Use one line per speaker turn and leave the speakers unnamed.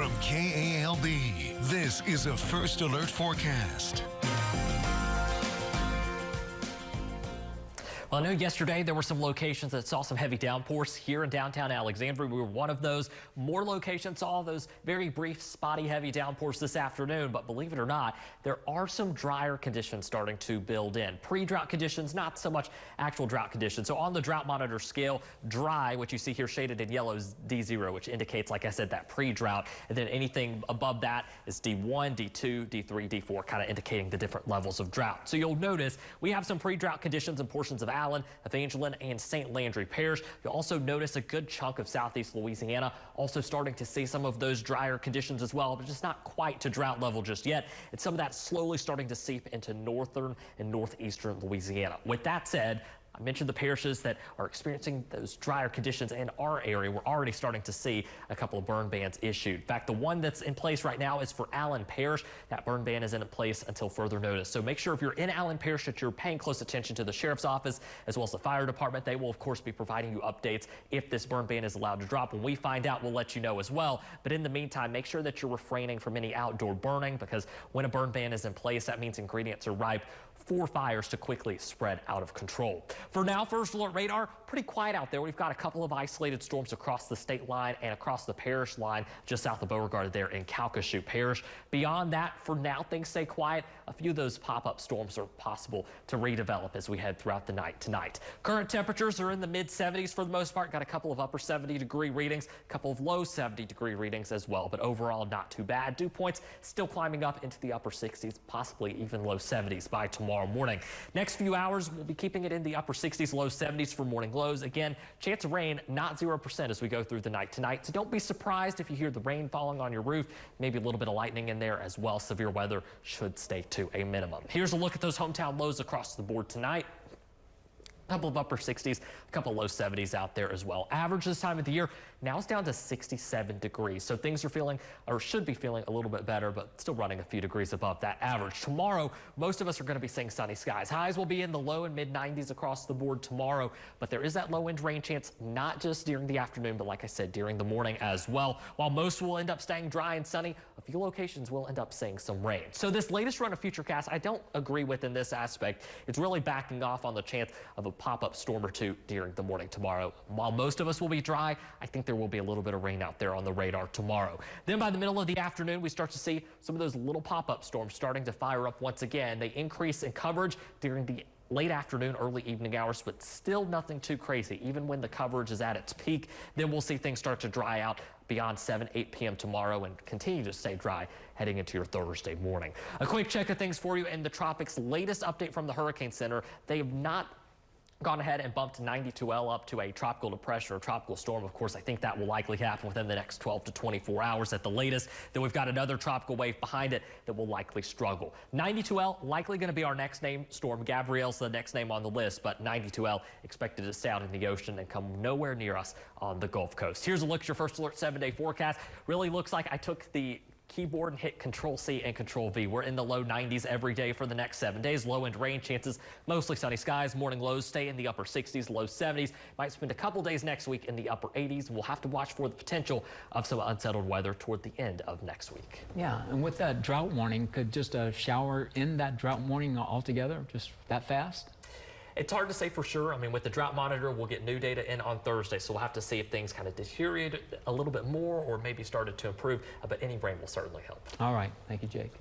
From KALB, this is a First Alert forecast.
Well, I know yesterday there were some locations that saw some heavy downpours here in downtown Alexandria. We were one of those. More locations saw those very brief, spotty, heavy downpours this afternoon. But believe it or not, there are some drier conditions starting to build in. Pre-drought conditions, not so much actual drought conditions. So on the drought monitor scale, dry, which you see here shaded in yellow, is D0, which indicates, like I said, that pre-drought. And then anything above that is D1, D2, D3, D4, kind of indicating the different levels of drought. So you'll notice we have some pre-drought conditions in portions of Allen, Evangeline, and St. Landry Parish. You'll also notice a good chunk of southeast Louisiana also starting to see some of those drier conditions as well, but just not quite to drought level just yet. And some of that slowly starting to seep into northern and northeastern Louisiana. With that said, I mentioned the parishes that are experiencing those drier conditions in our area. We're already starting to see a couple of burn bans issued. In fact, the one that's in place right now is for Allen Parish. That burn ban is in place until further notice. So make sure if you're in Allen Parish that you're paying close attention to the sheriff's office as well as the fire department. They will, of course, be providing you updates if this burn ban is allowed to drop. When we find out, we'll let you know as well. But in the meantime, make sure that you're refraining from any outdoor burning, because when a burn ban is in place, that means ingredients are ripe for fires to quickly spread out of control. For now, First Alert radar, pretty quiet out there. We've got a couple of isolated storms across the state line and across the parish line just south of Beauregard there in Calcasieu Parish. Beyond that, for now, things stay quiet. A few of those pop-up storms are possible to redevelop as we head throughout the night tonight. Current temperatures are in the mid-70s for the most part. Got a couple of upper 70-degree readings, a couple of low 70-degree readings as well, but overall not too bad. Dew points still climbing up into the upper 60s, possibly even low 70s by tomorrow morning. Next few hours, we'll be keeping it in the upper 60s, low 70s for morning lows. Again, chance of rain, not 0% as we go through the night tonight. So don't be surprised if you hear the rain falling on your roof, maybe a little bit of lightning in there as well. Severe weather should stay to a minimum. Here's a look at those hometown lows across the board tonight. A couple of upper 60s, a couple of low 70s out there as well. Average this time of the year, now it's down to 67 degrees. So things are feeling, or should be feeling, a little bit better, but still running a few degrees above that average. Tomorrow, most of us are going to be seeing sunny skies. Highs will be in the low and mid 90s across the board tomorrow, but there is that low end rain chance, not just during the afternoon, but like I said, during the morning as well. While most will end up staying dry and sunny, a few locations will end up seeing some rain. So this latest run of Futurecast, I don't agree with in this aspect. It's really backing off on the chance of a pop-up storm or two during the morning tomorrow. While most of us will be dry, I think there will be a little bit of rain out there on the radar tomorrow. Then by the middle of the afternoon, we start to see some of those little pop-up storms starting to fire up once again. They increase in coverage during the late afternoon, early evening hours, but still nothing too crazy. Even when the coverage is at its peak, then we'll see things start to dry out beyond 7, 8 p.m. tomorrow and continue to stay dry heading into your Thursday morning. A quick check of things for you in the tropics. Latest update from the Hurricane Center. They have not gone ahead and bumped 92L up to a tropical depression or tropical storm. Of course, I think that will likely happen within the next 12 to 24 hours at the latest. Then we've got another tropical wave behind it that will likely struggle. 92L likely going to be our next name storm. Gabrielle's the next name on the list, but 92L expected to stay out in the ocean and come nowhere near us on the Gulf Coast. Here's a look at your First Alert 7-day forecast. Really looks like I took the keyboard and hit Control-C and Control-V. We're in the low 90s every day for the next 7 days. Low-end rain chances, mostly sunny skies. Morning lows stay in the upper 60s, low 70s. Might spend a couple days next week in the upper 80s. We'll have to watch for the potential of some unsettled weather toward the end of next week.
Yeah, and with that drought warning, could just a shower in that drought warning altogether, just that fast?
It's hard to say for sure. I mean, with the drought monitor, we'll get new data in on Thursday, so we'll have to see if things kind of deteriorated a little bit more or maybe started to improve, but any rain will certainly help.
All right. Thank you, Jake.